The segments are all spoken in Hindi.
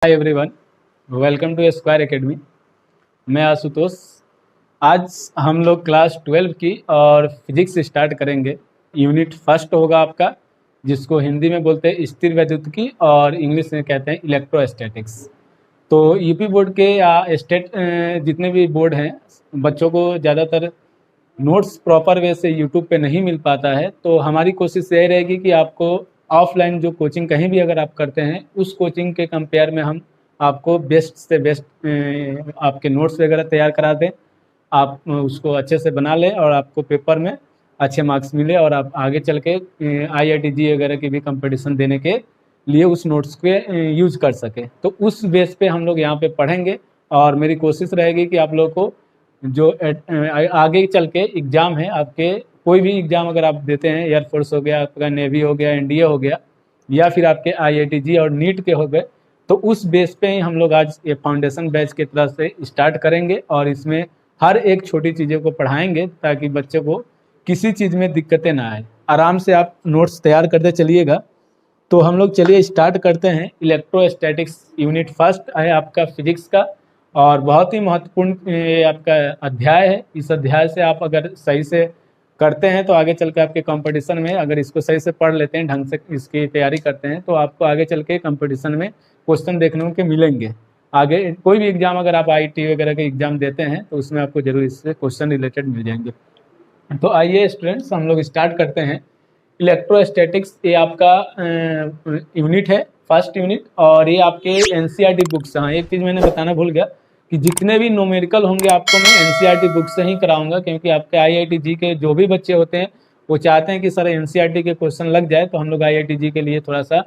Hi everyone, welcome to square academy. मैं आशुतोष। आज हम लोग क्लास 12 की और फिजिक्स स्टार्ट करेंगे। यूनिट फर्स्ट होगा आपका, जिसको हिंदी में बोलते हैं स्थिर वैद्युतिकी और इंग्लिश में कहते हैं इलेक्ट्रोस्टैटिक्स। तो यूपी बोर्ड के या स्टेट जितने भी बोर्ड हैं, बच्चों को ज़्यादातर नोट्स प्रॉपर वे से यूट्यूब पे नहीं मिल पाता है। तो हमारी कोशिश यही रहेगी कि आपको ऑफलाइन जो कोचिंग कहीं भी अगर आप करते हैं, उस कोचिंग के कंपेयर में हम आपको बेस्ट से बेस्ट आपके नोट्स वगैरह तैयार करा दें। आप उसको अच्छे से बना लें और आपको पेपर में अच्छे मार्क्स मिले और आप आगे चल के IIT वगैरह की भी कंपटीशन देने के लिए उस नोट्स के यूज कर सके। तो उस बेस पे हम लोग यहाँ पे पढ़ेंगे और मेरी कोशिश रहेगी कि आप लोगों को जो आगे चल के एग्ज़ाम है आपके, कोई भी एग्ज़ाम अगर आप देते हैं, एयरफोर्स हो गया आपका, नेवी हो गया, NDA हो गया, या फिर आपके IIT और नीट के हो गए, तो उस बेस पे ही हम लोग आज ये फाउंडेशन बैच की तरह से स्टार्ट करेंगे और इसमें हर एक छोटी चीज़ों को पढ़ाएंगे ताकि बच्चे को किसी चीज़ में दिक्कतें ना आए। आराम से आप नोट्स तैयार करते चलिएगा। तो हम लोग चलिए स्टार्ट करते हैं। इलेक्ट्रोस्टैटिक्स यूनिट फर्स्ट है आपका फिजिक्स का और बहुत ही महत्वपूर्ण ये आपका अध्याय है। इस अध्याय से आप अगर सही से करते हैं तो आगे चल के आपके कंपटीशन में, अगर इसको सही से पढ़ लेते हैं, ढंग से इसकी तैयारी करते हैं, तो आपको आगे चल के कंपटीशन में क्वेश्चन देखने के मिलेंगे। आगे कोई भी एग्जाम अगर आप IIT वगैरह के एग्जाम देते हैं तो उसमें आपको जरूर इससे क्वेश्चन रिलेटेड मिल जाएंगे। तो आइए स्टूडेंट्स, हम लोग स्टार्ट करते हैं। इलेक्ट्रोस्टैटिक्स ये आपका यूनिट है, फर्स्ट यूनिट, और ये आपके NCERT बुक से। हाँ, एक चीज़ मैंने बताना भूल गया कि जितने भी न्यूमेरिकल होंगे आपको मैं NCERT बुक से ही कराऊंगा, क्योंकि आपके IIT के जो भी बच्चे होते हैं वो चाहते हैं कि सर NCERT के क्वेश्चन लग जाए, तो हम लोग IIT के लिए थोड़ा सा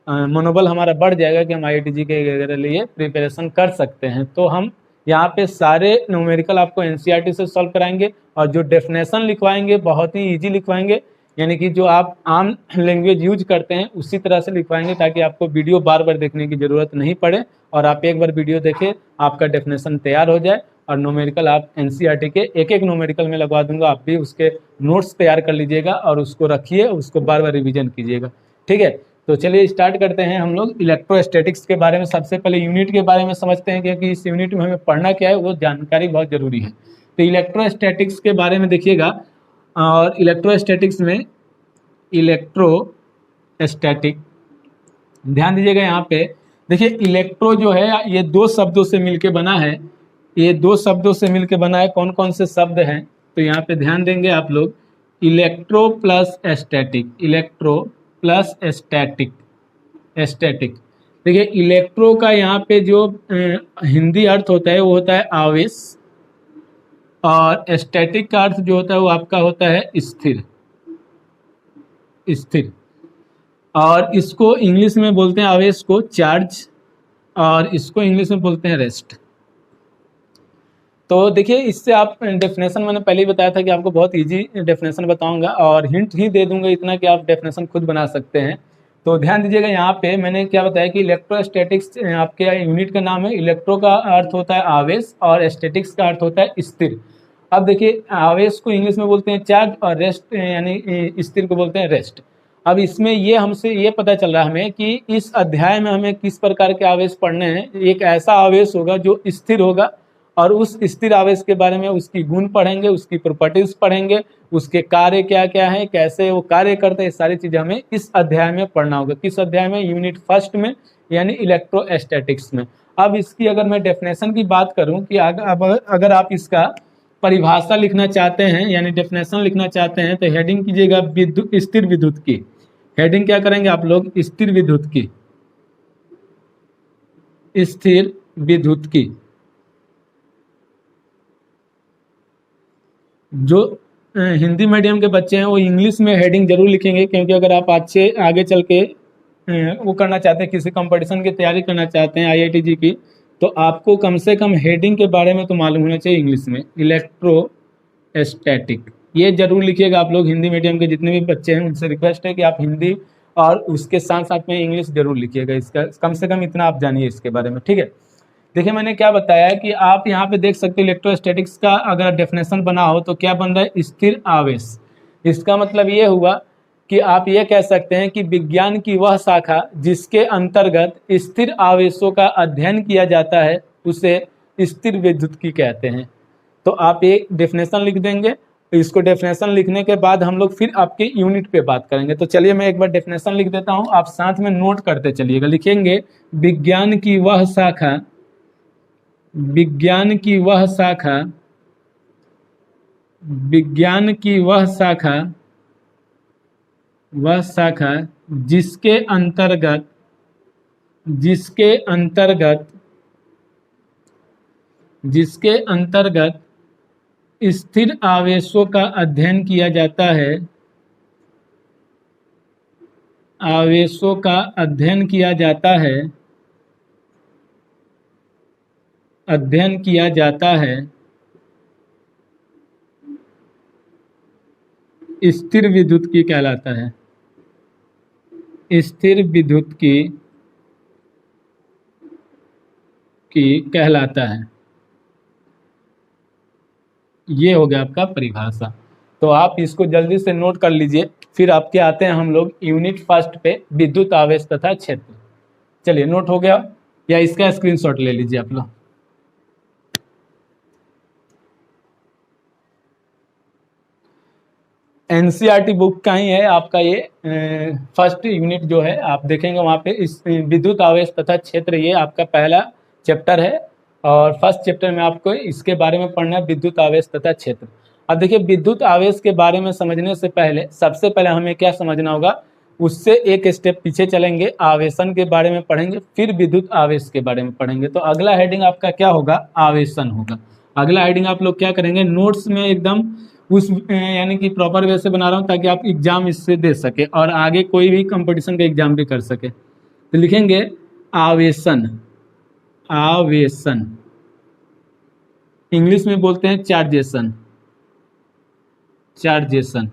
मनोबल हमारा बढ़ जाएगा कि हम IIT के लिए प्रिपरेशन कर सकते हैं। तो हम यहाँ पे सारे न्यूमेरिकल आपको NCERT से सॉल्व कराएंगे और जो डेफिनेशन लिखवाएंगे बहुत ही ईजी लिखवाएंगे, यानी कि जो आप आम लैंग्वेज यूज करते हैं उसी तरह से लिखवाएंगे ताकि आपको वीडियो बार बार देखने की ज़रूरत नहीं पड़े और आप एक बार वीडियो देखें, आपका डेफिनेशन तैयार हो जाए और न्यूमेरिकल आप NCERT के एक एक न्यूमेरिकल में लगवा दूंगा। आप भी उसके नोट्स तैयार कर लीजिएगा और उसको रखिए, उसको बार बार रिविजन कीजिएगा। ठीक है, तो चलिए स्टार्ट करते हैं। हम लोग इलेक्ट्रोस्टैटिक्स के बारे में सबसे पहले यूनिट के बारे में समझते हैं, क्योंकि इस यूनिट में हमें पढ़ना क्या है वो जानकारी बहुत ज़रूरी है। तो इलेक्ट्रोस्टैटिक्स के बारे में देखिएगा, और इलेक्ट्रोस्टैटिक्स में इलेक्ट्रोस्टैटिक, ध्यान दीजिएगा यहाँ पे। देखिए इलेक्ट्रो जो है ये दो शब्दों से मिलके बना है। ये दो शब्दों से मिलके बना है। कौन कौन से शब्द हैं तो यहाँ पे ध्यान देंगे आप लोग। Electro plus static, electro plus static, static. देखिए इलेक्ट्रो का यहाँ पे जो हिंदी अर्थ होता है वो होता है आवेश, और स्टैटिक का अर्थ जो होता है वो आपका होता है स्थिर, स्थिर। और इसको इंग्लिश में बोलते हैं आवेश को चार्ज, और इसको इंग्लिश में बोलते हैं रेस्ट। तो देखिए इससे आप डेफिनेशन, मैंने पहले ही बताया था कि आपको बहुत इजी डेफिनेशन बताऊंगा और हिंट ही दे दूंगा इतना कि आप डेफिनेशन खुद बना सकते हैं। तो ध्यान दीजिएगा यहाँ पे मैंने क्या बताया कि इलेक्ट्रोस्टैटिक्स आपके यूनिट का नाम है। इलेक्ट्रो का अर्थ होता है आवेश और स्टैटिक्स का अर्थ होता है स्थिर। अब देखिए आवेश को इंग्लिश में बोलते हैं चार्ज और रेस्ट यानी स्थिर को बोलते हैं रेस्ट। अब इसमें ये हमसे ये पता चल रहा है हमें कि इस अध्याय में हमें किस प्रकार के आवेश पढ़ने हैं। एक ऐसा आवेश होगा जो स्थिर होगा और उस स्थिर आवेश के बारे में उसकी गुण पढ़ेंगे, उसकी प्रॉपर्टीज पढ़ेंगे, उसके कार्य क्या क्या है, कैसे वो कार्य करते हैं, सारी चीजें हमें इस अध्याय में पढ़ना होगा। किस अध्याय में? यूनिट फर्स्ट में, यानी इलेक्ट्रोस्टैटिक्स में। अब इसकी अगर मैं डेफिनेशन की बात करूं कि अगर आप इसका परिभाषा लिखना चाहते हैं यानी डेफिनेशन लिखना चाहते हैं तो हेडिंग कीजिएगा स्थिर विद्युत की। हेडिंग क्या करेंगे आप लोग? स्थिर विद्युत की, स्थिर विद्युत की। जो हिंदी मीडियम के बच्चे हैं वो इंग्लिश में हेडिंग जरूर लिखेंगे, क्योंकि अगर आप अच्छे आगे चल के वो करना चाहते हैं, किसी कंपटीशन की तैयारी करना चाहते हैं IIT की, तो आपको कम से कम हेडिंग के बारे में तो मालूम होना चाहिए इंग्लिश में। इलेक्ट्रोस्टैटिक ये जरूर लिखिएगा आप लोग। हिंदी मीडियम के जितने भी बच्चे हैं उनसे रिक्वेस्ट है कि आप हिंदी और उसके साथ साथ में इंग्लिश जरूर लिखिएगा। इसका कम से कम इतना आप जानिए इसके बारे में। ठीक है, देखिए मैंने क्या बताया कि आप यहाँ पे देख सकते हो इलेक्ट्रोस्टैटिक्स का अगर डेफिनेशन बना हो तो क्या बन रहा है? स्थिर आवेश। इसका मतलब ये हुआ कि आप ये कह सकते हैं कि विज्ञान की वह शाखा जिसके अंतर्गत स्थिर आवेशों का अध्ययन किया जाता है उसे स्थिर विद्युत्की कहते हैं। तो आप ये डेफिनेशन लिख देंगे। इसको डेफिनेशन लिखने के बाद हम लोग फिर आपके यूनिट पे बात करेंगे। तो चलिए मैं एक बार डेफिनेशन लिख देता हूं, आप साथ में नोट करते चलिएगा। लिखेंगे विज्ञान की वह शाखा, विज्ञान की वह शाखा, विज्ञान की वह शाखा, वह शाखा जिसके अंतर्गत, जिसके अंतर्गत, जिसके अंतर्गत स्थिर आवेशों का अध्ययन किया जाता है, आवेशों का अध्ययन किया जाता है, अध्ययन किया जाता है, स्थिर विद्युत्की कहलाता है, स्थिर विद्युत्की की कहलाता है। ये हो गया आपका परिभाषा। तो आप इसको जल्दी से नोट कर लीजिए, फिर आपके आते हैं हम लोग यूनिट फर्स्ट पे, विद्युत आवेश तथा क्षेत्र। चलिए नोट हो गया, या इसका स्क्रीनशॉट ले लीजिए आप लोग। एनसीईआरटी बुक का ही है आपका ये फर्स्ट यूनिट जो है, आप देखेंगे वहाँ पे इस विद्युत आवेश तथा क्षेत्र, ये आपका पहला चैप्टर है। और फर्स्ट चैप्टर में आपको इसके बारे में पढ़ना है, विद्युत आवेश तथा क्षेत्र। अब देखिए विद्युत आवेश के बारे में समझने से पहले सबसे पहले हमें क्या समझना होगा, उससे एक स्टेप पीछे चलेंगे, आवेशन के बारे में पढ़ेंगे, फिर विद्युत आवेश के बारे में पढ़ेंगे। तो अगला हेडिंग आपका क्या होगा, आवेशन होगा। अगला हेडिंग आप लोग क्या करेंगे, नोट्स में एकदम उस यानी कि प्रॉपर वे से बना रहा हूँ ताकि आप एग्जाम इससे दे सके और आगे कोई भी कंपटीशन का एग्जाम भी कर सके। तो लिखेंगे आवेशन, आवेशन इंग्लिश में बोलते हैं चार्जेशन, चार्जेशन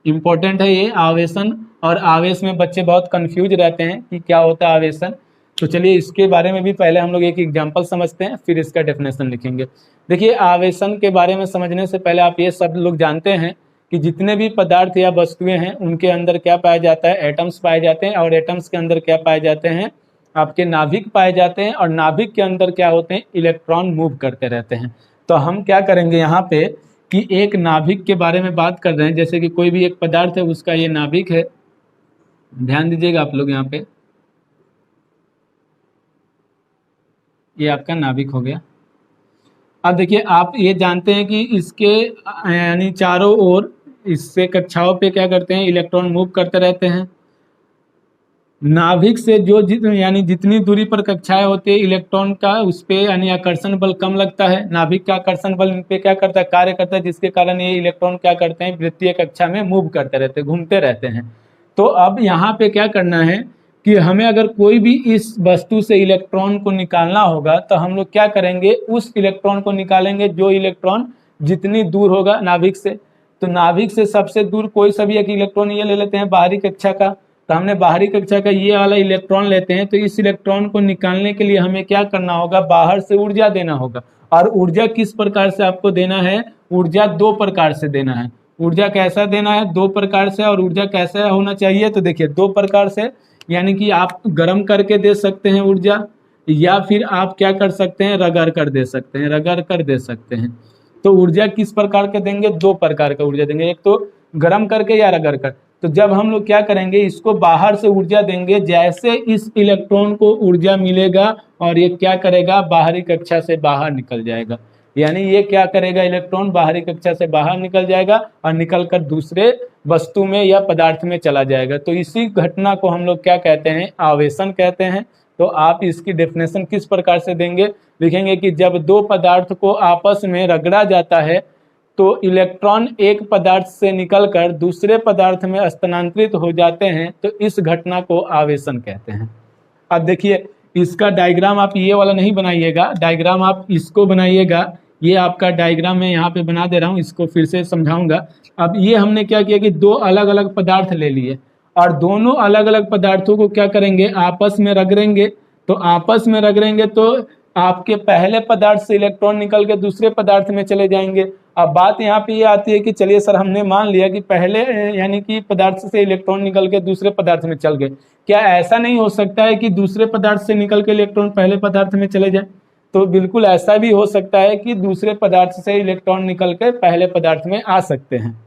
इंपॉर्टेंट है ये आवेशन। और आवेश में बच्चे बहुत कंफ्यूज रहते हैं कि क्या होता है आवेशन। तो चलिए इसके बारे में भी पहले हम लोग एक एग्जांपल समझते हैं, फिर इसका डेफिनेशन लिखेंगे। देखिए आवेशन के बारे में समझने से पहले आप ये सब लोग जानते हैं कि जितने भी पदार्थ या वस्तुएं हैं उनके अंदर क्या पाया जाता है, एटम्स पाए जाते हैं। और एटम्स के अंदर क्या पाए जाते हैं, आपके नाभिक पाए जाते हैं। और नाभिक के अंदर क्या होते हैं, इलेक्ट्रॉन मूव करते रहते हैं। तो हम क्या करेंगे यहाँ पे कि एक नाभिक के बारे में बात कर रहे हैं, जैसे कि कोई भी एक पदार्थ है उसका ये नाभिक है, ध्यान दीजिएगा आप लोग यहाँ पे, ये आपका नाभिक हो गया। अब देखिए आप ये जानते हैं कि इसके यानी चारों ओर इससे कक्षाओं पे क्या करते हैं, इलेक्ट्रॉन मूव करते रहते हैं। नाभिक से जो यानी जितनी दूरी पर कक्षाएं होती है इलेक्ट्रॉन का उस पे यानी आकर्षण बल कम लगता है। नाभिक का आकर्षण बल इन पे क्या करता है, कार्य करता है, जिसके कारण ये इलेक्ट्रॉन क्या करते हैं, वृत्तीय कक्षा में मूव करते रहते हैं, घूमते रहते हैं। तो अब यहाँ पे क्या करना है कि हमें अगर कोई भी इस वस्तु से इलेक्ट्रॉन को निकालना होगा तो हम लोग क्या करेंगे, उस इलेक्ट्रॉन को निकालेंगे जो इलेक्ट्रॉन जितनी दूर होगा नाभिक से। तो नाभिक से सबसे दूर कोई सा भी एक इलेक्ट्रॉन ये ले लेते हैं बाहरी कक्षा का, तो हमने बाहरी कक्षा का ये वाला इलेक्ट्रॉन लेते हैं। तो इस इलेक्ट्रॉन को निकालने के लिए हमें क्या करना होगा, बाहर से ऊर्जा देना होगा। और ऊर्जा किस प्रकार से आपको देना है, ऊर्जा दो प्रकार से देना है। ऊर्जा कैसा देना है, दो प्रकार से। और ऊर्जा कैसा होना चाहिए, तो देखिए दो प्रकार से, यानी कि आप गर्म करके दे सकते हैं ऊर्जा, या फिर आप क्या कर सकते हैं, रगड़ कर दे सकते हैं, रगड़ कर दे सकते हैं। तो ऊर्जा किस प्रकार के देंगे, दो प्रकार का ऊर्जा देंगे, एक तो गर्म करके या रगड़ कर। तो जब हम लोग क्या करेंगे, इसको बाहर से ऊर्जा देंगे, जैसे इस इलेक्ट्रॉन को ऊर्जा मिलेगा और ये क्या करेगा, बाहरी कक्षा से बाहर निकल जाएगा। यानी ये क्या करेगा, इलेक्ट्रॉन बाहरी कक्षा से बाहर निकल जाएगा और निकल कर दूसरे वस्तु में या पदार्थ में चला जाएगा। तो इसी घटना को हम लोग क्या कहते हैं, आवेशन कहते हैं। तो आप इसकी डेफिनेशन किस प्रकार से देंगे, लिखेंगे कि जब दो पदार्थ को आपस में रगड़ा जाता है तो इलेक्ट्रॉन एक पदार्थ से निकलकर दूसरे पदार्थ में स्थानांतरित हो जाते हैं, तो इस घटना को आवेशन कहते हैं। अब देखिए इसका डायग्राम आप ये वाला नहीं बनाइएगा, डायग्राम आप इसको बनाइएगा। ये आपका डायग्राम मैं यहाँ पे बना दे रहा हूँ, इसको फिर से समझाऊंगा। अब ये हमने क्या किया कि दो अलग अलग पदार्थ ले लिए और दोनों अलग अलग पदार्थों को क्या करेंगे, आपस में रगड़ेंगे। तो आपस में रगड़ेंगे तो आपके पहले पदार्थ से इलेक्ट्रॉन निकल के दूसरे पदार्थ में चले जाएंगे अब बात यहाँ पे ये आती है कि चलिए सर हमने मान लिया कि पहले यानी कि पदार्थ से इलेक्ट्रॉन निकल के दूसरे पदार्थ में चल गए, क्या ऐसा नहीं हो सकता है कि दूसरे पदार्थ से निकल के इलेक्ट्रॉन पहले पदार्थ में चले जाए? तो बिल्कुल ऐसा भी हो सकता है कि दूसरे पदार्थ से इलेक्ट्रॉन निकल के पहले पदार्थ में आ सकते हैं।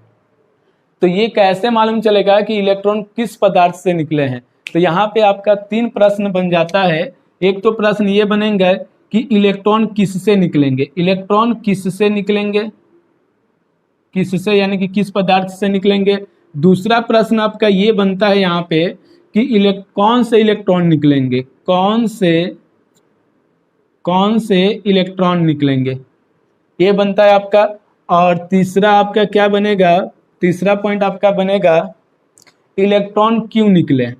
तो ये कैसे मालूम चलेगा कि इलेक्ट्रॉन किस पदार्थ से निकले हैं? तो यहाँ पे आपका 3 प्रश्न बन जाता है। एक तो प्रश्न ये बनेंगे कि इलेक्ट्रॉन किससे निकलेंगे, इलेक्ट्रॉन किससे निकलेंगे, किससे यानी कि किस पदार्थ से निकलेंगे। दूसरा प्रश्न आपका ये बनता है यहाँ पे कि कौन से इलेक्ट्रॉन निकलेंगे, कौन से इलेक्ट्रॉन निकलेंगे, ये बनता है आपका। और तीसरा आपका क्या बनेगा, तीसरा पॉइंट आपका बनेगा इलेक्ट्रॉन क्यों निकले,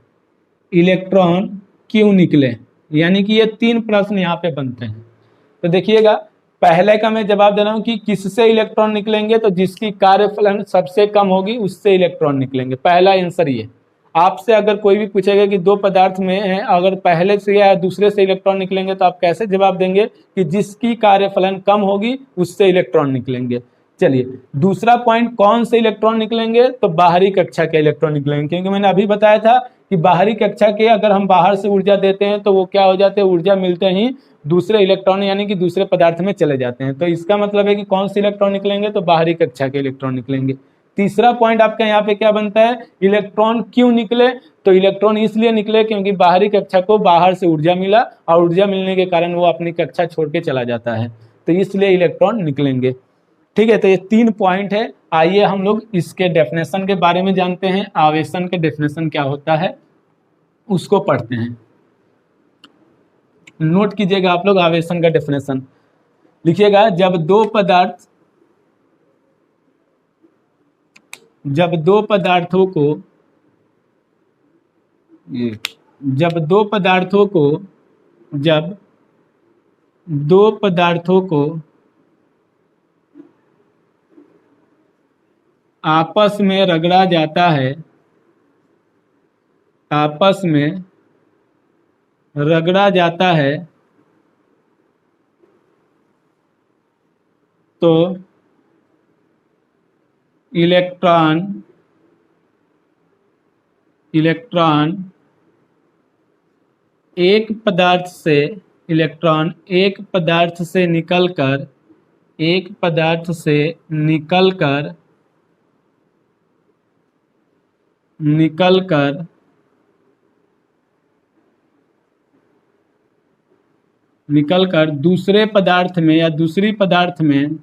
इलेक्ट्रॉन क्यों निकले। यानी कि ये 3 प्रश्न यहाँ पे बनते हैं। तो देखिएगा, पहले का मैं जवाब दे रहा हूँ कि किससे इलेक्ट्रॉन निकलेंगे, तो जिसकी कार्यफलन सबसे कम होगी उससे इलेक्ट्रॉन निकलेंगे। पहला आंसर ये। आपसे अगर कोई भी पूछेगा कि 2 पदार्थ में है, अगर पहले से या दूसरे से इलेक्ट्रॉन निकलेंगे, तो आप कैसे जवाब देंगे कि जिसकी कार्यफलन कम होगी उससे इलेक्ट्रॉन निकलेंगे। चलिए, दूसरा पॉइंट कौन से इलेक्ट्रॉन निकलेंगे, तो बाहरी कक्षा के इलेक्ट्रॉन निकलेंगे, क्योंकि मैंने अभी बताया था कि बाहरी कक्षा के अगर हम बाहर से ऊर्जा देते हैं तो वो क्या हो जाते हैं, ऊर्जा मिलते ही दूसरे इलेक्ट्रॉन यानी कि दूसरे पदार्थ में चले जाते हैं। तो इसका मतलब है कि कौन से इलेक्ट्रॉन निकलेंगे, तो बाहरी कक्षा के इलेक्ट्रॉन निकलेंगे। तीसरा पॉइंट आपका यहाँ पे क्या बनता है, इलेक्ट्रॉन क्यों निकले, तो इलेक्ट्रॉन इसलिए निकले क्योंकि बाहरी कक्षा को बाहर से ऊर्जा मिला और ऊर्जा मिलने के कारण वो अपनी कक्षा छोड़ के चला जाता है, तो इसलिए इलेक्ट्रॉन निकलेंगे। ठीक है, तो ये 3 पॉइंट है। आइए हम लोग इसके डेफिनेशन के बारे में जानते हैं। आवेशन के डेफिनेशन क्या होता है उसको पढ़ते हैं। नोट कीजिएगा आप लोग आवेशन का डेफिनेशन। लिखिएगा, जब दो पदार्थों को आपस में रगड़ा जाता है, आपस में रगड़ा जाता है, तो इलेक्ट्रॉन एक पदार्थ से निकल कर दूसरे पदार्थ में या दूसरी पदार्थ में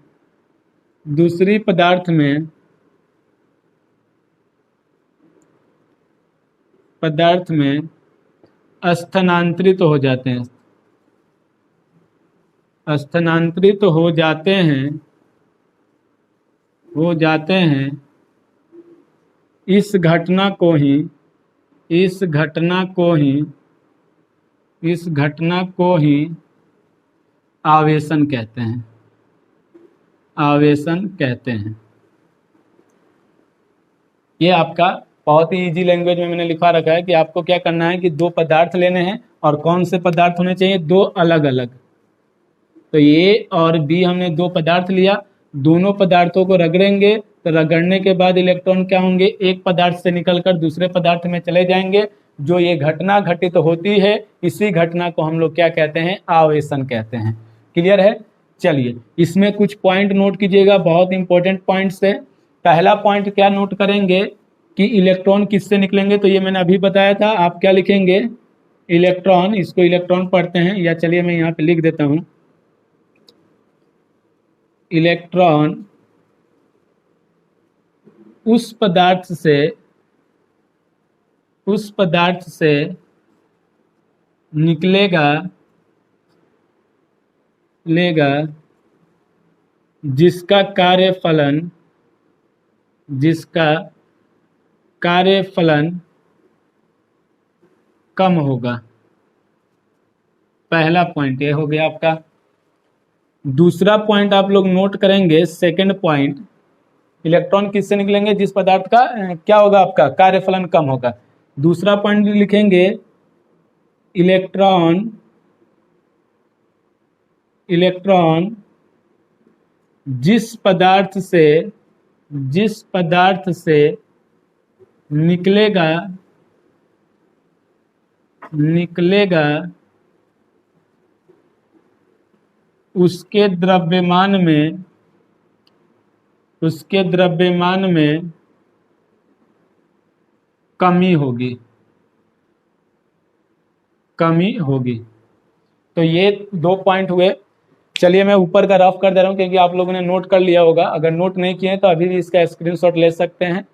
स्थानांतरित हो जाते हैं, इस घटना को ही आवेशन कहते हैं। ये आपका बहुत ही इजी लैंग्वेज में मैंने लिखा रखा है कि आपको क्या करना है कि 2 पदार्थ लेने हैं, और कौन से पदार्थ होने चाहिए, 2 अलग अलग। तो ए और बी हमने 2 पदार्थ लिया, दोनों पदार्थों को रगड़ेंगे, तो रगड़ने के बाद इलेक्ट्रॉन क्या होंगे, एक पदार्थ से निकलकर दूसरे पदार्थ में चले जाएंगे। जो ये घटना घटित होती है, इसी घटना को हम लोग क्या कहते हैं, आवेशन कहते हैं। क्लियर है। चलिए, इसमें कुछ पॉइंट नोट कीजिएगा, बहुत इंपॉर्टेंट पॉइंट्स है। पहला पॉइंट क्या नोट करेंगे कि इलेक्ट्रॉन किससे निकलेंगे, तो ये मैंने अभी बताया था। आप क्या लिखेंगे, इलेक्ट्रॉन, इसको इलेक्ट्रॉन पढ़ते हैं, या चलिए मैं यहाँ पे लिख देता हूँ, इलेक्ट्रॉन उस पदार्थ से निकलेगा जिसका कार्यफलन कम होगा। पहला पॉइंट ये हो गया आपका। दूसरा पॉइंट आप लोग नोट करेंगे, सेकंड पॉइंट, इलेक्ट्रॉन किससे निकलेंगे, जिस पदार्थ का क्या होगा, आपका कार्यफलन कम होगा। दूसरा पॉइंट लिखेंगे, इलेक्ट्रॉन जिस पदार्थ से निकलेगा उसके द्रव्यमान में कमी होगी। तो ये 2 पॉइंट हुए। चलिए मैं ऊपर का रफ कर दे रहा हूँ क्योंकि आप लोगों ने नोट कर लिया होगा। अगर नोट नहीं किए तो अभी भी इसका स्क्रीनशॉट ले सकते हैं।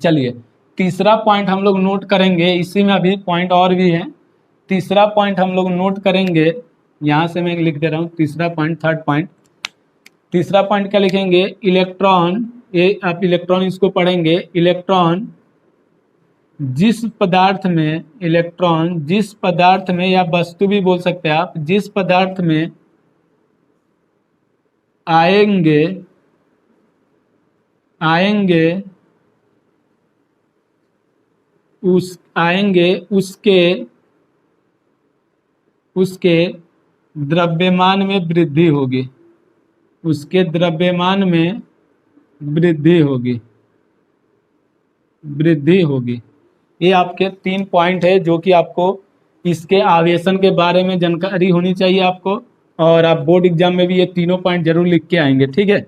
चलिए तीसरा पॉइंट हम लोग नोट करेंगे, इसी में अभी पॉइंट और भी हैं। तीसरा पॉइंट हम लोग नोट करेंगे, यहाँ से मैं लिख दे रहा हूँ तीसरा पॉइंट, थर्ड पॉइंट। तीसरा पॉइंट क्या लिखेंगे? इलेक्ट्रॉन। ये आप इलेक्ट्रॉन इसको पढ़ेंगे। इलेक्ट्रॉन जिस पदार्थ में या वस्तु भी बोल सकते हैं आप, जिस पदार्थ में आएंगे उसके द्रव्यमान में वृद्धि होगी। ये आपके 3 पॉइंट है जो कि आपको इसके आवेशन के बारे में जानकारी होनी चाहिए आपको, और आप बोर्ड एग्जाम में भी ये तीनों पॉइंट जरूर लिख के आएंगे, ठीक है।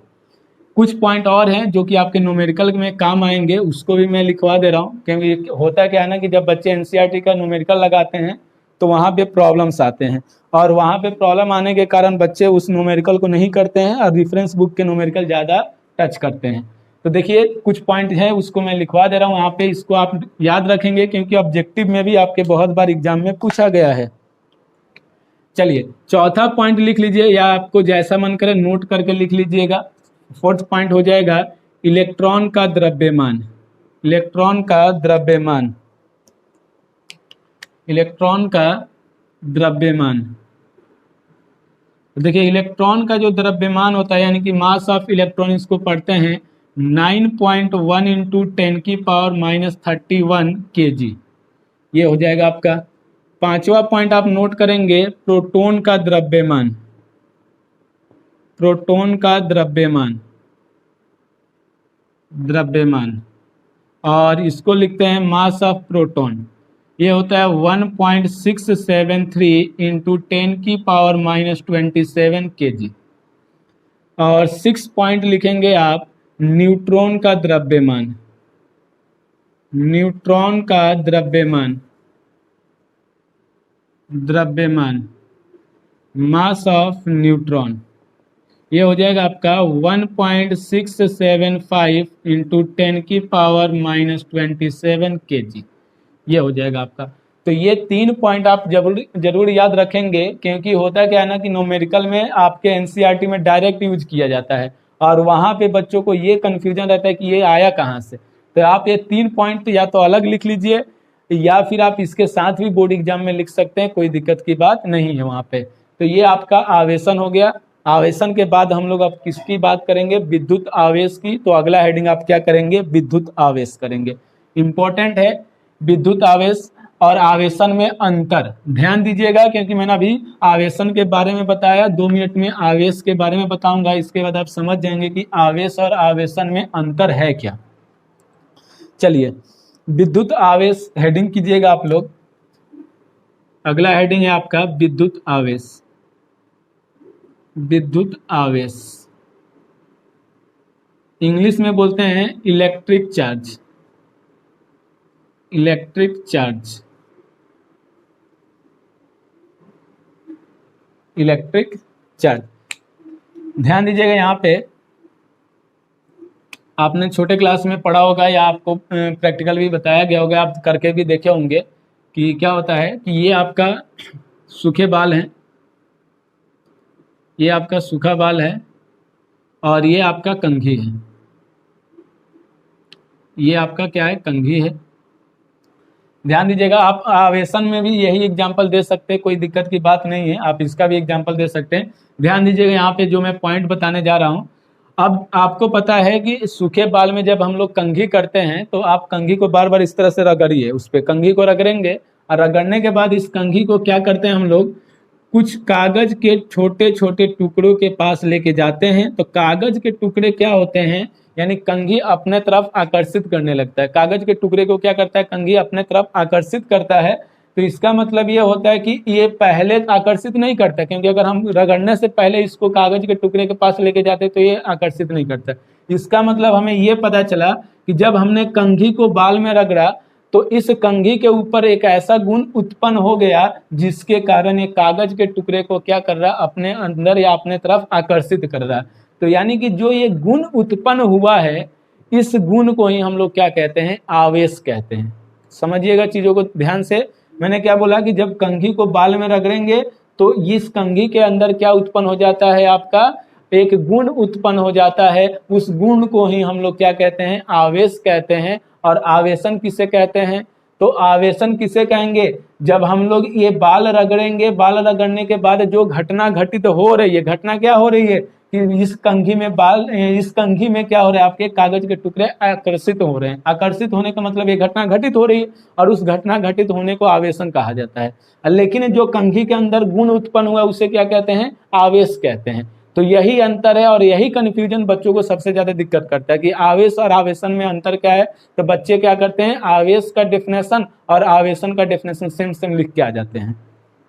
कुछ पॉइंट और हैं जो कि आपके न्यूमेरिकल में काम आएंगे, उसको भी मैं लिखवा दे रहा हूँ। क्योंकि होता क्या है ना कि जब बच्चे एनसीईआरटी का न्यूमेरिकल लगाते हैं तो वहाँ पे प्रॉब्लम्स आते हैं, और वहाँ पे प्रॉब्लम आने के कारण बच्चे उस न्यूमेरिकल को नहीं करते हैं और रेफरेंस बुक के न्यूमेरिकल ज़्यादा टच करते हैं। तो देखिए कुछ पॉइंट है उसको मैं लिखवा दे रहा हूँ यहाँ पे, इसको आप याद रखेंगे क्योंकि ऑब्जेक्टिव में भी आपके बहुत बार एग्जाम में पूछा गया है। चलिए चौथा पॉइंट लिख लीजिए, या आपको जैसा मन करे नोट करके लिख लीजिएगा। फोर्थ पॉइंट हो जाएगा इलेक्ट्रॉन का द्रव्यमान। देखिए इलेक्ट्रॉन का जो द्रव्यमान होता है यानी कि मास ऑफ इलेक्ट्रॉन, इसको पढ़ते हैं 9.1 इंटू 10⁻31 kg। ये हो जाएगा आपका। पांचवा पॉइंट आप नोट करेंगे प्रोटॉन का द्रव्यमान, और इसको लिखते हैं मास ऑफ प्रोटॉन। ये होता है 1.673 इंटू 10⁻27 kg। और 6 पॉइंट लिखेंगे आप न्यूट्रॉन का द्रव्यमान, मास ऑफ न्यूट्रॉन। ये हो जाएगा आपका 1.675 इंटू 10⁻27 kg। ये हो जाएगा आपका। तो ये 3 पॉइंट आप जरूर याद रखेंगे, क्योंकि होता क्या है ना कि न्यूमेरिकल में आपके एनसीईआरटी में डायरेक्ट यूज किया जाता है और वहाँ पे बच्चों को ये कन्फ्यूजन रहता है कि ये आया कहाँ से। तो आप ये 3 पॉइंट या तो अलग लिख लीजिए या फिर आप इसके साथ भी बोर्ड एग्जाम में लिख सकते हैं, कोई दिक्कत की बात नहीं है वहाँ पे। तो ये आपका आवेशन हो गया। आवेशन के बाद हम लोग अब किसकी बात करेंगे? विद्युत आवेश की। तो अगला हेडिंग आप क्या करेंगे? विद्युत आवेश करेंगे। इंपॉर्टेंट है विद्युत आवेश और आवेशन में अंतर। ध्यान दीजिएगा क्योंकि मैंने अभी आवेशन के बारे में बताया, 2 मिनट में आवेश के बारे में बताऊंगा। इसके बाद आप समझ जाएंगे कि आवेश और आवेशन में अंतर है क्या। चलिए विद्युत आवेश हेडिंग कीजिएगा आप लोग। अगला हेडिंग है आपका विद्युत आवेश। इंग्लिश में बोलते हैं इलेक्ट्रिक चार्ज। ध्यान दीजिएगा यहाँ पे, आपने छोटे क्लास में पढ़ा होगा या आपको प्रैक्टिकल भी बताया गया होगा, आप करके भी देखे होंगे कि क्या होता है कि ये आपका सूखे बाल हैं, ये आपका सूखा बाल है और ये आपका कंघी है। ये आपका क्या है? कंघी है। ध्यान दीजिएगा, आप आवेशन में भी यही एग्जाम्पल दे सकते हैं, कोई दिक्कत की बात नहीं है, आप इसका भी एग्जाम्पल दे सकते हैं। ध्यान दीजिएगा यहाँ पे जो मैं पॉइंट बताने जा रहा हूँ। अब आपको पता है कि सूखे बाल में जब हम लोग कंघी करते हैं तो आप कंघी को बार बार इस तरह से रगड़िए, उस पर कंघी को रगड़ेंगे और रगड़ने के बाद इस कंघी को क्या करते हैं हम लोग, कुछ कागज के छोटे छोटे टुकड़ों के पास लेके जाते हैं। तो कागज के टुकड़े क्या होते हैं, यानी कंघी अपने तरफ आकर्षित करने लगता है। कागज के टुकड़े को क्या करता है, कंघी अपने तरफ आकर्षित करता है। तो इसका मतलब ये होता है कि ये पहले आकर्षित नहीं करता, क्योंकि अगर हम रगड़ने से पहले इसको कागज के टुकड़े के पास लेके जाते तो ये आकर्षित नहीं करता। इसका मतलब हमें ये पता चला कि जब हमने कंघी को बाल में रगड़ा तो इस कंघी के ऊपर एक ऐसा गुण उत्पन्न हो गया जिसके कारण ये कागज के टुकड़े को क्या कर रहा, अपने अंदर या अपने तरफ आकर्षित कर रहा। तो यानी कि जो ये गुण उत्पन्न हुआ है, इस गुण को ही हम लोग क्या कहते हैं, आवेश कहते हैं। समझिएगा चीजों को ध्यान से। मैंने क्या बोला कि जब कंघी को बाल में रगड़ेंगे तो इस कंघी के अंदर क्या उत्पन्न हो जाता है, आपका एक गुण उत्पन्न हो जाता है। उस गुण को ही हम लोग क्या कहते हैं, आवेश कहते हैं। और आवेशन किसे कहते हैं, तो आवेशन किसे कहेंगे, जब हम लोग ये बाल रगड़ेंगे, बाल रगड़ने के बाद जो घटना घटित हो रही है, घटना क्या हो रही है कि इस कंघी में इस कंघी में क्या हो रहा है, आपके कागज के टुकड़े आकर्षित हो रहे हैं। आकर्षित होने का मतलब ये घटना घटित हो रही है और उस घटना घटित होने को आवेशन कहा जाता है। लेकिन जो कंघी के अंदर गुण उत्पन्न हुआ उसे क्या कहते हैं, आवेश कहते हैं। तो यही अंतर है और यही कंफ्यूजन बच्चों को सबसे ज्यादा दिक्कत करता है कि आवेश और आवेशन में अंतर क्या है। तो बच्चे क्या करते हैं, आवेश का डेफिनेशन और आवेशन का डेफिनेशन सेम सेम लिख के आ जाते हैं।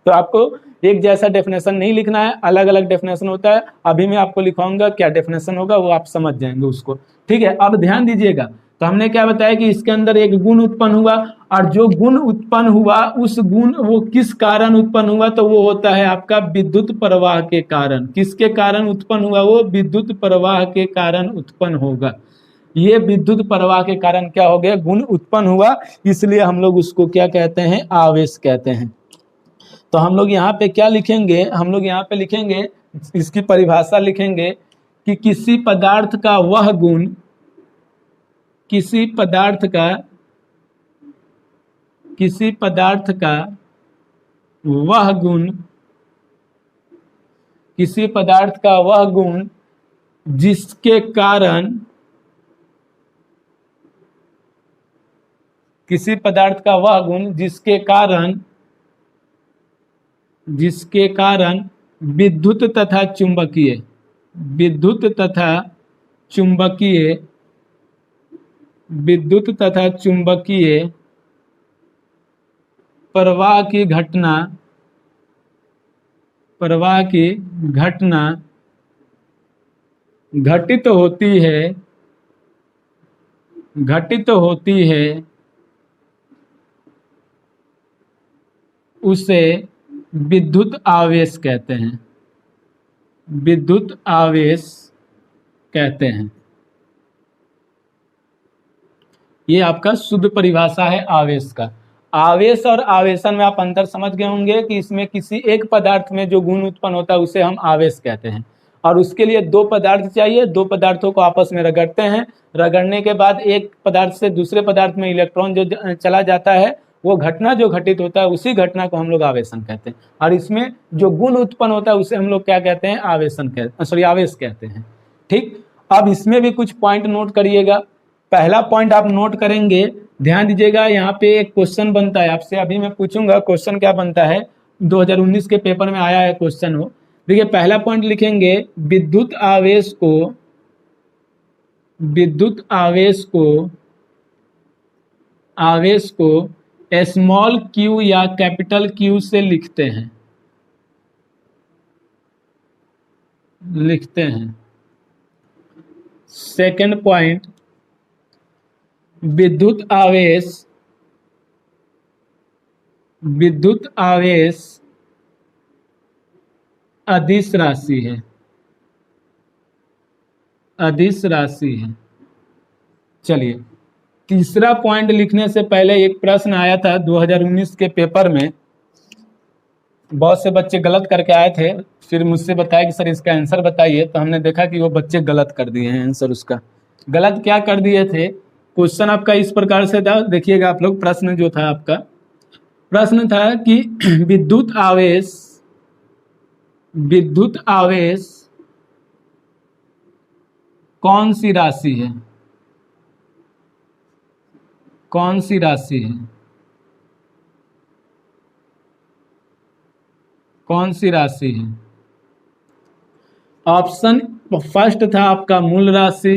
तो आपको एक जैसा डेफिनेशन नहीं लिखना है, अलग अलग डेफिनेशन होता है। अभी मैं आपको लिखाऊंगा क्या डेफिनेशन होगा, वो आप समझ जाएंगे उसको। ठीक है, अब ध्यान दीजिएगा। तो हमने क्या बताया कि इसके अंदर एक गुण उत्पन्न हुआ, और जो गुण उत्पन्न हुआ उस गुण वो किस कारण उत्पन्न हुआ, तो वो होता है आपका विद्युत प्रवाह के कारण। किसके कारण उत्पन्न हुआ, वो विद्युत प्रवाह के कारण उत्पन्न होगा। ये विद्युत प्रवाह के कारण क्या हो गया, गुण उत्पन्न हुआ, इसलिए हम लोग उसको क्या कहते हैं, आवेश कहते हैं। तो हम लोग यहाँ पे क्या लिखेंगे, हम लोग यहाँ पे लिखेंगे, इसकी परिभाषा लिखेंगे कि किसी पदार्थ का वह गुण, किसी पदार्थ का वह गुण, किसी पदार्थ का वह गुण जिसके कारण, किसी पदार्थ का वह गुण जिसके कारण विद्युत तथा चुंबकीय, विद्युत तथा चुंबकीय, विद्युत तथा चुंबकीय प्रवाह की घटना, प्रवाह की घटना घटित होती है, घटित होती है, उसे विद्युत आवेश कहते हैं, विद्युत आवेश कहते हैं। ये आपका शुद्ध परिभाषा है आवेश का। आवेश और आवेशन में आप अंतर समझ गए होंगे कि इसमें किसी एक पदार्थ में जो गुण उत्पन्न होता है उसे हम आवेश कहते हैं, और उसके लिए दो पदार्थ चाहिए, दो पदार्थों को आपस में रगड़ते हैं, रगड़ने के बाद एक पदार्थ से दूसरे पदार्थ में इलेक्ट्रॉन जो चला जाता है, वो घटना जो घटित होता है उसी घटना को हम लोग आवेशन कहते हैं। और इसमें जो गुण उत्पन्न होता है उसे हम लोग क्या कहते हैं, आवेश कहते हैं। ठीक, अब इसमें भी कुछ पॉइंट नोट करिएगा। पहला पॉइंट आप नोट करेंगे, ध्यान दीजिएगा, यहाँ पे एक क्वेश्चन बनता है आपसे, अभी मैं पूछूंगा क्वेश्चन क्या बनता है, 2019 के पेपर में आया है क्वेश्चन वो। देखिए पहला पॉइंट लिखेंगे, विद्युत आवेश को, विद्युत आवेश को स्मॉल क्यू या कैपिटल क्यू से लिखते हैं, सेकंड पॉइंट, विद्युत आवेश अदिश राशि है, अदिश राशि है। चलिए तीसरा पॉइंट लिखने से पहले एक प्रश्न आया था 2019 के पेपर में, बहुत से बच्चे गलत करके आए थे, फिर मुझसे बताया कि सर इसका आंसर बताइए। तो हमने देखा कि वो बच्चे गलत कर दिए हैं आंसर उसका। गलत क्या कर दिए थे, क्वेश्चन आपका इस प्रकार से था, देखिएगा आप लोग। प्रश्न जो था आपका, प्रश्न था कि विद्युत आवेश कौन सी राशि है, कौन सी राशि है, कौन सी राशि है? ऑप्शन फर्स्ट था आपका मूल राशि,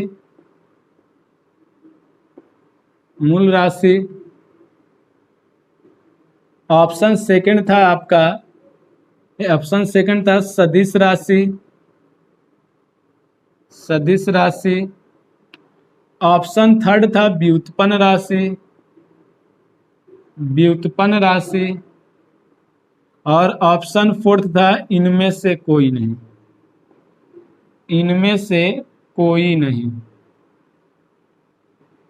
मूल राशि। ऑप्शन सेकंड था आपका, ऑप्शन सेकंड था सदिश राशि, सदिश राशि। ऑप्शन थर्ड था व्युत्पन्न राशि, व्युत्पन्न राशि। और ऑप्शन फोर्थ था इनमें से कोई नहीं, इनमें से कोई नहीं।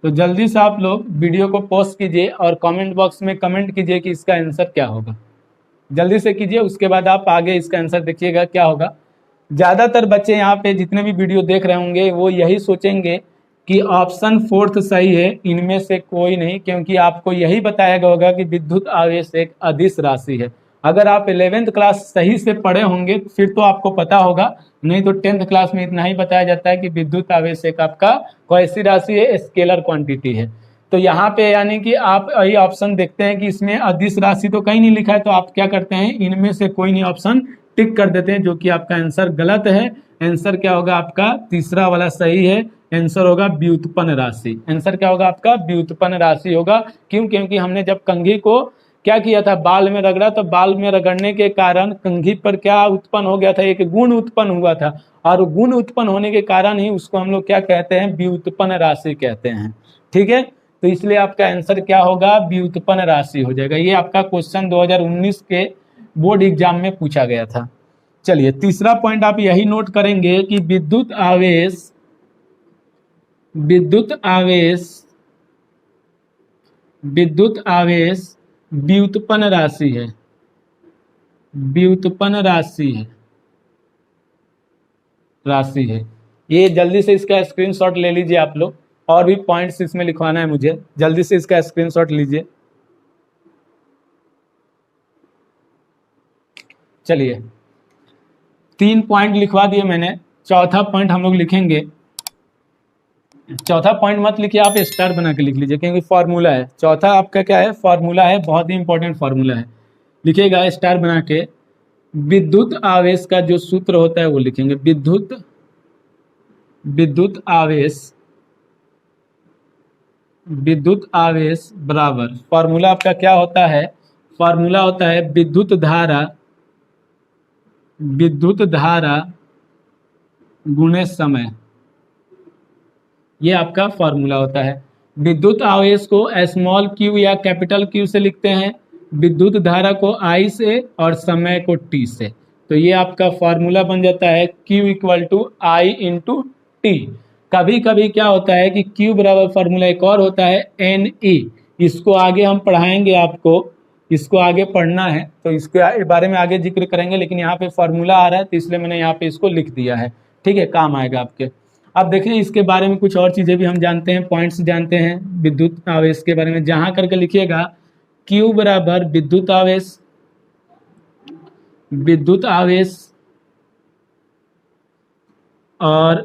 तो जल्दी से आप लोग वीडियो को पॉज कीजिए और कमेंट बॉक्स में कमेंट कीजिए कि इसका आंसर क्या होगा। जल्दी से कीजिए, उसके बाद आप आगे इसका आंसर देखिएगा क्या होगा। ज़्यादातर बच्चे यहाँ पे जितने भी वीडियो देख रहे होंगे वो यही सोचेंगे कि ऑप्शन फोर्थ सही है, इनमें से कोई नहीं, क्योंकि आपको यही बताया गया होगा कि विद्युत आवेश एक अदिश राशि है। अगर आप 11th क्लास सही से पढ़े होंगे फिर तो आपको पता होगा, नहीं तो 10th क्लास में इतना ही बताया जाता है कि विद्युत आवेश एक आपका कैसी राशि है, स्केलर क्वांटिटी है। तो यहाँ पे यानी कि आप ये ऑप्शन देखते हैं कि इसमें अदिश राशि तो कहीं नहीं लिखा है, तो आप क्या करते हैं, इनमें से कोई नहीं ऑप्शन टिक कर देते हैं, जो कि आपका आंसर गलत है। आंसर क्या होगा आपका? तीसरा वाला सही है, आंसर होगा व्युत्पन्न राशि। आंसर क्या होगा आपका? व्युत्पन्न राशि होगा। क्यों? क्योंकि हमने जब कंघी को क्या किया था, बाल में रगड़ा, तो बाल में रगड़ने के कारण कंघी पर क्या उत्पन्न हो गया था, एक गुण उत्पन्न हुआ था, और गुण उत्पन्न होने के कारण ही उसको हम लोग क्या कहते हैं, व्युत्पन्न राशि कहते हैं। ठीक है, तो इसलिए आपका आंसर क्या होगा? व्युत्पन्न राशि हो जाएगा। ये आपका क्वेश्चन 2019 के बोर्ड एग्जाम में पूछा गया था। चलिए तीसरा पॉइंट आप यही नोट करेंगे कि विद्युत आवेश, विद्युत आवेश, विद्युत आवेश व्युत्पन्न राशि है, व्युत्पन्न राशि है, राशि है। ये जल्दी से इसका स्क्रीनशॉट ले लीजिए आप लोग, और भी पॉइंट्स इसमें लिखवाना है मुझे, जल्दी से इसका स्क्रीनशॉट लीजिए। चलिए 3 पॉइंट लिखवा दिए मैंने, चौथा पॉइंट हम लोग लिखेंगे। चौथा पॉइंट मत लिखिए, आप स्टार बना के लिख लीजिए, क्योंकि फॉर्मूला है। चौथा आपका क्या है? फॉर्मूला है, बहुत ही इंपॉर्टेंट फॉर्मूला है। लिखिएगा स्टार बना के। विद्युत आवेश का जो सूत्र होता है वो लिखेंगे, विद्युत, विद्युत आवेश, विद्युत आवेश बराबर, फॉर्मूला आपका क्या होता है? फॉर्मूला होता है विद्युत धारा, विद्युत धारा गुणे समय। ये आपका फॉर्मूला होता है। विद्युत आवेश को स्मॉल क्यू या कैपिटल क्यू से लिखते हैं, विद्युत धारा को आई से और समय को टी से। तो ये आपका फॉर्मूला बन जाता है Q equal to I into T. कभी कभी क्या होता है कि Q बराबर फॉर्मूला एक और होता है NE, इसको आगे हम पढ़ाएंगे, आपको इसको आगे पढ़ना है तो इसके बारे में आगे जिक्र करेंगे, लेकिन यहाँ पे फॉर्मूला आ रहा है तो इसलिए मैंने यहाँ पे इसको लिख दिया है। ठीक है, काम आएगा आपके। अब देखिए इसके बारे में कुछ और चीज़ें भी हम जानते हैं, पॉइंट्स जानते हैं विद्युत आवेश के बारे में। जहाँ करके लिखिएगा Q बराबर विद्युत आवेश, विद्युत आवेश, और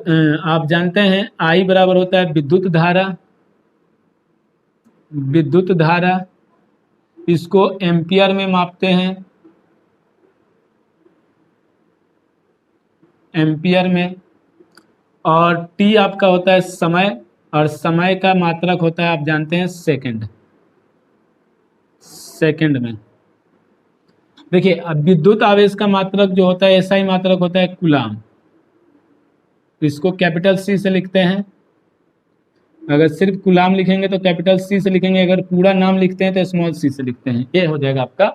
आप जानते हैं I बराबर होता है विद्युत धारा, विद्युत धारा, इसको एम्पियर में मापते हैं, एम्पियर में। और T आपका होता है समय, और समय का मात्रक होता है आप जानते हैं सेकंड, सेकंड में। देखिए अब विद्युत आवेश का मात्रक जो होता है ऐसा ही मात्रक होता है कूलाम, इसको कैपिटल C से लिखते हैं। अगर सिर्फ कूलाम लिखेंगे तो कैपिटल C से लिखेंगे, अगर पूरा नाम लिखते हैं तो स्मॉल c से लिखते हैं, ये हो जाएगा आपका।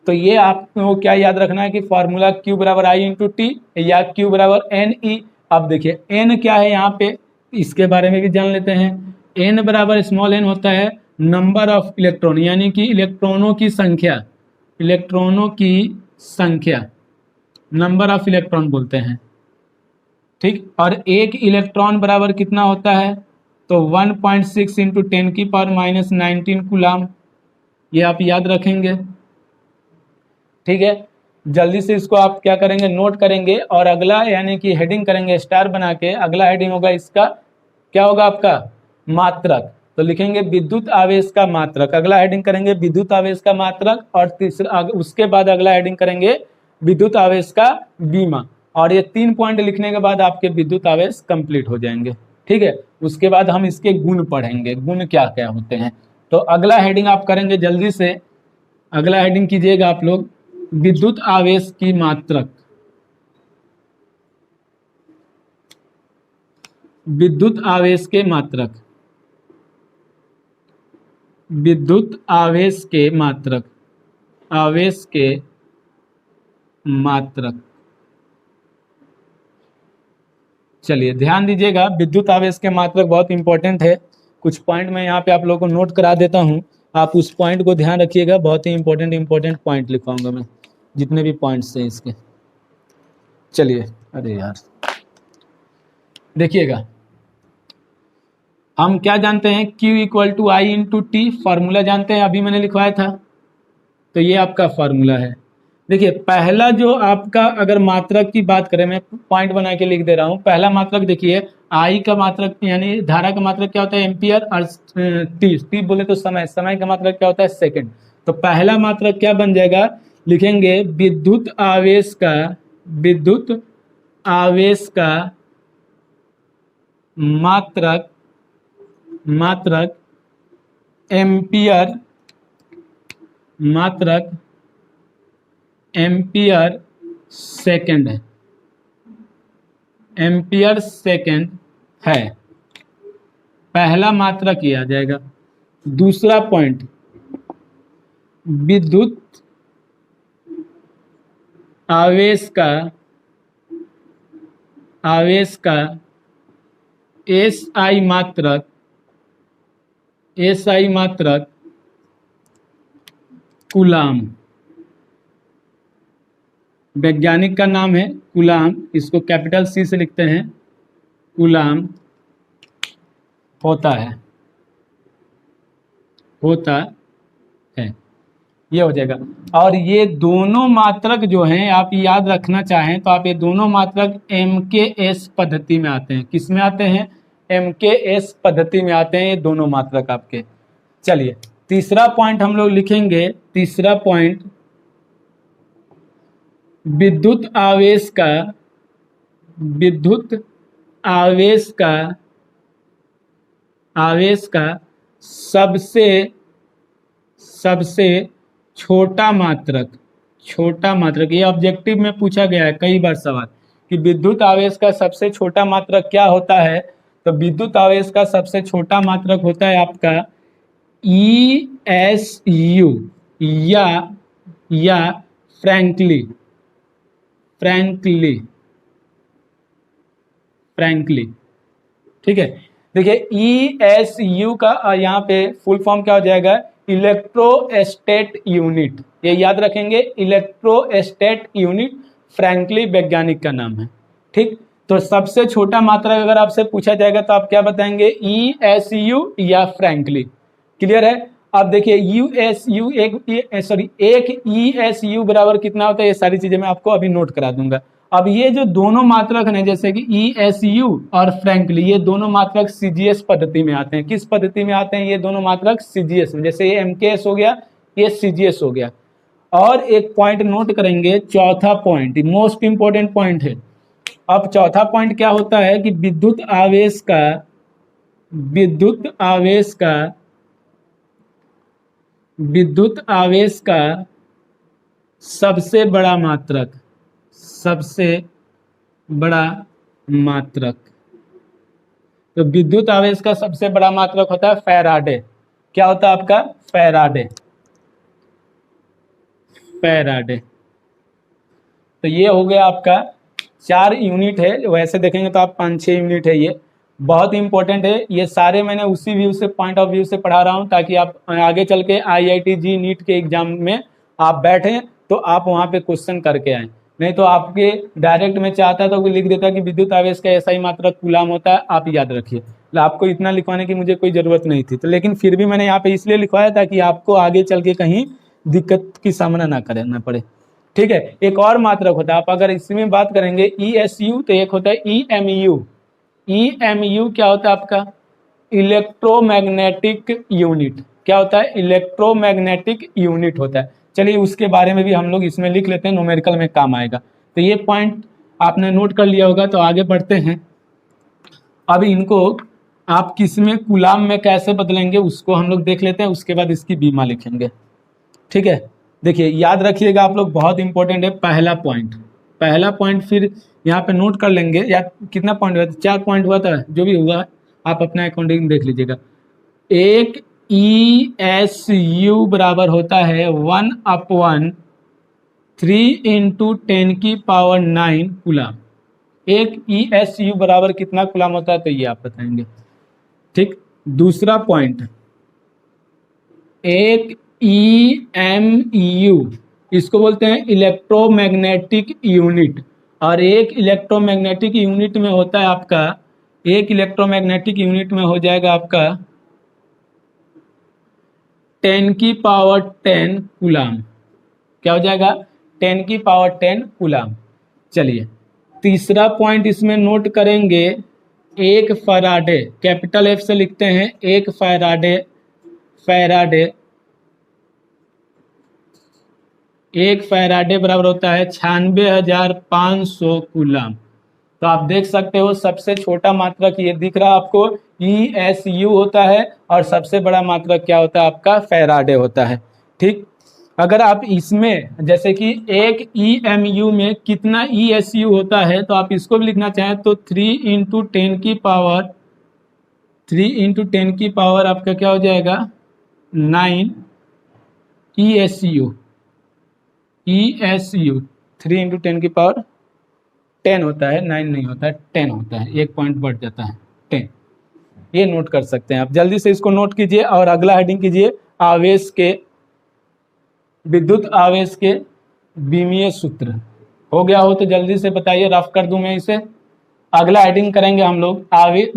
तो ये आपको क्या याद रखना है कि फॉर्मूला Q बराबर I इंटू टी या Q बराबर NE। अब देखिए N क्या है यहाँ पे, इसके बारे में भी जान लेते हैं। N बराबर स्मॉल n होता है नंबर ऑफ इलेक्ट्रॉन, यानी कि इलेक्ट्रॉनों की संख्या, इलेक्ट्रॉनों की संख्या, नंबर ऑफ इलेक्ट्रॉन बोलते हैं। ठीक, और एक इलेक्ट्रॉन बराबर कितना होता है? तो 1.6 इंटू 10 की पावर माइनस 19 कूलाम, ये आप याद रखेंगे। ठीक है, जल्दी से इसको आप क्या करेंगे, नोट करेंगे, और अगला यानी कि हेडिंग करेंगे स्टार बना के। अगला हेडिंग होगा इसका, क्या होगा आपका? मात्रक। तो लिखेंगे विद्युत आवेश का मात्रक, अगला हेडिंग करेंगे विद्युत आवेश का मात्रक, और तीसरा उसके बाद अगला हेडिंग करेंगे विद्युत आवेश का बीमा। और ये 3 पॉइंट लिखने के बाद आपके विद्युत आवेश कंप्लीट हो जाएंगे। ठीक है, उसके बाद हम इसके गुण पढ़ेंगे, गुण क्या क्या होते हैं। तो अगला हेडिंग आप करेंगे जल्दी से, अगला हेडिंग कीजिएगा आप लोग, विद्युत आवेश की मात्रक। विद्युत आवेश के मात्रक, विद्युत आवेश के मात्रक, आवेश के मात्रक। चलिए ध्यान दीजिएगा, विद्युत आवेश के मात्रक बहुत इंपॉर्टेंट है। कुछ पॉइंट मैं यहाँ पे आप लोगों को नोट करा देता हूँ, आप उस पॉइंट को ध्यान रखिएगा। बहुत ही इंपॉर्टेंट पॉइंट लिखवाऊंगा मैं, जितने भी पॉइंट्स हैं इसके। चलिए, अरे यार देखिएगा, हम क्या जानते हैं, Q equal to I into T, formula जानते हैं, अभी मैंने लिखवाया था। तो ये आपका फार्मूला है। देखिए पहला जो आपका, अगर मात्रक की बात करें, मैं पॉइंट बना के लिख दे रहा हूँ। पहला मात्रक देखिए, आई का मात्रक यानी धारा का मात्रक क्या होता है, एम्पियर, और टी बोले तो समय, समय का मात्रक क्या होता है, सेकंड। तो पहला मात्रक क्या बन जाएगा, लिखेंगे विद्युत आवेश का, विद्युत आवेश का मात्रक, मात्रक एम्पियर, मात्रक एम्पियर सेकंड है, एम्पियर सेकंड है। पहला मात्रक ये आ जाएगा। दूसरा पॉइंट, विद्युत आवेश का, आवेश का एस आई मात्रक, एस आई मात्रक कूलाम, वैज्ञानिक का नाम है कूलाम, इसको कैपिटल सी से लिखते हैं, कूलाम होता है, होता है, ये हो जाएगा। और ये दोनों मात्रक जो हैं, आप याद रखना चाहें तो आप ये दोनों मात्रक MKS पद्धति में आते हैं। किस में आते हैं, MKS पद्धति में आते हैं ये दोनों मात्रक आपके। चलिए तीसरा पॉइंट हम लोग लिखेंगे, तीसरा पॉइंट, विद्युत आवेश का, विद्युत आवेश का, आवेश का सबसे, सबसे छोटा मात्रक, छोटा मात्रक। ये ऑब्जेक्टिव में पूछा गया है कई बार सवाल कि विद्युत आवेश का सबसे छोटा मात्रक क्या होता है। तो विद्युत आवेश का सबसे छोटा मात्रक होता है आपका ESU, या फ्रैंकली, फ्रैंकली, फ्रैंकली। ठीक है, देखिए ESU का यहाँ पे फुल फॉर्म क्या हो जाएगा, इलेक्ट्रोस्टैट यूनिट। ये याद रखेंगे, इलेक्ट्रोस्टैट यूनिट, फ्रैंकली वैज्ञानिक का नाम है। ठीक, तो सबसे छोटा मात्रक अगर आपसे पूछा जाएगा तो आप क्या बताएंगे, ESU या फ्रैंकली। क्लियर है। अब देखिए USU एक ESU बराबर कितना होता है, ये सारी चीजें मैं आपको अभी नोट करा दूंगा। अब ये जो दोनों मात्रक हैं, जैसे कि ESU और फ्रैंकली, ये दोनों मात्रक CGS पद्धति में आते हैं। किस पद्धति में आते हैं ये दोनों मात्रक, CGS में। जैसे ये MKS हो गया, ये CGS हो गया। और एक पॉइंट नोट करेंगे, चौथा पॉइंट मोस्ट इंपॉर्टेंट पॉइंट है। अब चौथा पॉइंट क्या होता है कि विद्युत आवेश का, विद्युत आवेश का, विद्युत आवेश का सबसे बड़ा मात्रक, सबसे बड़ा मात्रक। तो विद्युत आवेश का सबसे बड़ा मात्रक होता है फैराडे। क्या होता है आपका, फैराडे, फैराडे। तो ये हो गया आपका 4 यूनिट है। वैसे देखेंगे तो आप 5-6 यूनिट है। ये बहुत इंपॉर्टेंट है। ये सारे मैंने उसी व्यू से, पॉइंट ऑफ व्यू से पढ़ा रहा हूँ, ताकि आप आगे चल के IIT जी नीट के एग्जाम में आप बैठें तो आप वहाँ पे क्वेश्चन करके आए। नहीं तो आपके डायरेक्ट में चाहता तो लिख देता कि विद्युत आवेश का ऐसा ही मात्रक कूलाम होता है, आप याद रखिए। आपको इतना लिखवाने की मुझे कोई ज़रूरत नहीं थी, तो लेकिन फिर भी मैंने यहाँ पे इसलिए लिखवाया ताकि आपको आगे चल के कहीं दिक्कत की सामना ना करना पड़े। ठीक है, एक और मात्रक होता है, आप अगर इसमें बात करेंगे ESU, तो एक होता है EMU। EMU क्या होता है आपका, इलेक्ट्रोमैग्नेटिक यूनिट। क्या होता है, इलेक्ट्रोमैग्नेटिक यूनिट होता है। चलिए उसके बारे में भी हम लोग इसमें लिख लेते हैं, न्यूमेरिकल में काम आएगा। तो ये पॉइंट आपने नोट कर लिया होगा। तो आगे बढ़ते हैं। अब इनको आप किस में कूलाम में कैसे बदलेंगे उसको हम लोग देख लेते हैं, उसके बाद इसकी बीमा लिखेंगे। ठीक है, देखिए याद रखिएगा आप लोग, बहुत इंपॉर्टेंट है पहला पॉइंट फिर यहाँ पे नोट कर लेंगे। या कितना पॉइंट हुआ था, 4 पॉइंट हुआ था, जो भी हुआ आप अपना अकाउंटिंग देख लीजिएगा। एक ESU बराबर होता है 1/3 × 10⁻⁹ कूलाम। एक ESU बराबर कितना कूलाम होता है, तो ये आप बताएंगे। ठीक, दूसरा पॉइंट, एक EMU इसको बोलते हैं इलेक्ट्रोमैग्नेटिक यूनिट, और एक इलेक्ट्रोमैग्नेटिक यूनिट में होता है आपका, एक इलेक्ट्रोमैग्नेटिक यूनिट में हो जाएगा आपका 10⁻10 कूलाम। क्या हो जाएगा, 10⁻10 कूलाम। चलिए तीसरा पॉइंट इसमें नोट करेंगे, एक फैराडे, कैपिटल F से लिखते हैं, एक फैराडे बराबर होता है 96,500 कूलाम। तो आप देख सकते हो सबसे छोटा मात्रक ये दिख रहा है आपको, ESU होता है, और सबसे बड़ा मात्रक क्या होता है आपका, फैराडे होता है। ठीक, अगर आप इसमें जैसे कि एक EMU में कितना ESU होता है, तो आप इसको भी लिखना चाहें तो 3 × 10 की पावर आपका क्या हो जाएगा, 9 ESU 3 × 10 की पावर 10 होता है, 9 नहीं होता है, 10 होता है, एक पॉइंट बढ़ जाता है 10। ये नोट कर सकते हैं आप, जल्दी से इसको नोट कीजिए। और अगला हेडिंग कीजिए, विद्युत आवेश के बीमीय सूत्र। हो गया हो तो जल्दी से बताइए, रफ कर दूं मैं इसे। अगला हेडिंग करेंगे हम लोग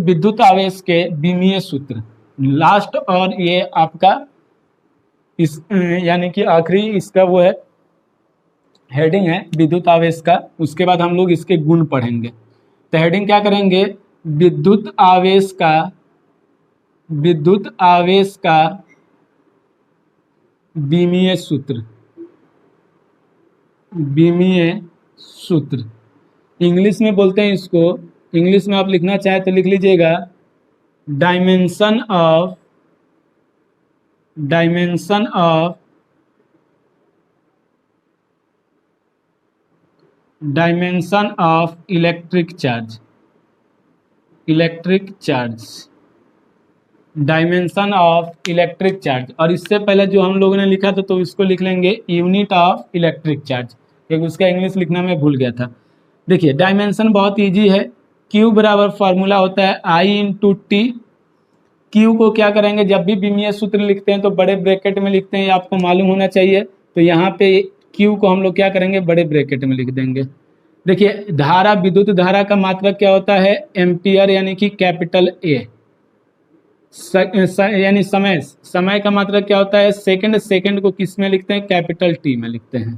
विद्युत आवेश के बीमीय सूत्र, लास्ट, और ये आपका इस यानी कि आखिरी इसका वो है हेडिंग है विद्युत आवेश का। उसके बाद हम लोग इसके गुण पढ़ेंगे। तो हेडिंग क्या करेंगे, विद्युत आवेश का बीमीय सूत्र इंग्लिश में बोलते हैं इसको। इंग्लिश में आप लिखना चाहे तो लिख लीजिएगा, dimension of electric charge, dimension of electric charge. और इससे पहले जो हम लोगों ने लिखा था तो इसको लिख लेंगे यूनिट ऑफ इलेक्ट्रिक चार्ज, क्योंकि उसका इंग्लिश लिखना मैं भूल गया था। देखिए डायमेंशन बहुत इजी है, Q बराबर फार्मूला होता है I × T। Q को क्या करेंगे, जब भी बीमीय सूत्र लिखते हैं तो बड़े ब्रैकेट में लिखते हैं, ये आपको मालूम होना चाहिए। तो यहाँ पे Q को हम लोग क्या करेंगे, बड़े ब्रैकेट में लिख देंगे। देखिए धारा, विद्युत धारा का मात्रक क्या होता है, एम्पियर, यानी कि कैपिटल A। यानी समय का मात्रक क्या होता है, सेकंड को किस में लिखते हैं, कैपिटल T में लिखते हैं।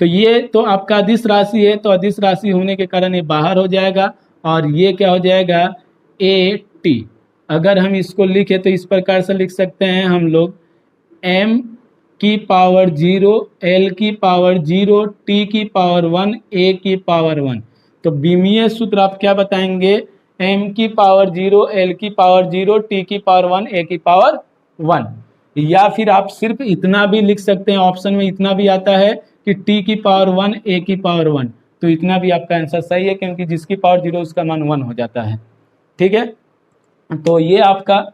तो ये तो आपका अदिश राशि है, तो अदिश राशि होने के कारण ये बाहर हो जाएगा, और ये क्या हो जाएगा, AT। अगर हम इसको लिखे तो इस प्रकार से लिख सकते हैं हम लोग, M की पावर 0, L की पावर 0, T की पावर 1, A की पावर 1। तो बीमीय सूत्र आप क्या बताएंगे, M की पावर 0, L की पावर 0, T की पावर 1, A की पावर 1। या फिर आप सिर्फ इतना भी लिख सकते हैं, ऑप्शन में इतना भी आता है कि T की पावर 1, A की पावर 1। तो इतना भी आपका आंसर सही है, क्योंकि जिसकी पावर 0 उसका मान 1 हो जाता है। ठीक है, तो ये आपका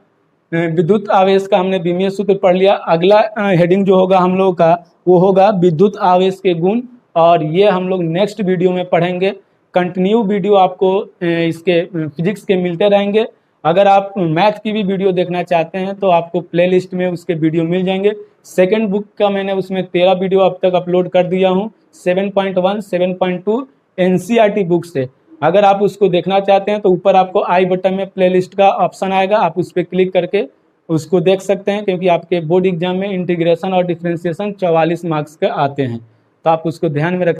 विद्युत आवेश का हमने बीमीय सूत्र पढ़ लिया। अगला हेडिंग जो होगा हम लोगों का, वो होगा विद्युत आवेश के गुण, और ये हम लोग नेक्स्ट वीडियो में पढ़ेंगे। कंटिन्यू वीडियो आपको इसके फिजिक्स के मिलते रहेंगे। अगर आप मैथ की भी वीडियो देखना चाहते हैं तो आपको प्लेलिस्ट में उसके वीडियो मिल जाएंगे। सेकंड बुक का मैंने उसमें 13 वीडियो अब तक अपलोड कर दिया हूँ, 7.1, 7.2 NCERT बुक से। अगर आप उसको देखना चाहते हैं तो ऊपर आपको आई बटन में प्लेलिस्ट का ऑप्शन आएगा, आप उस पर क्लिक करके उसको देख सकते हैं, क्योंकि आपके बोर्ड एग्जाम में इंटीग्रेशन और डिफरेंशिएशन 44 मार्क्स के आते हैं। तो आप उसको ध्यान में रखें।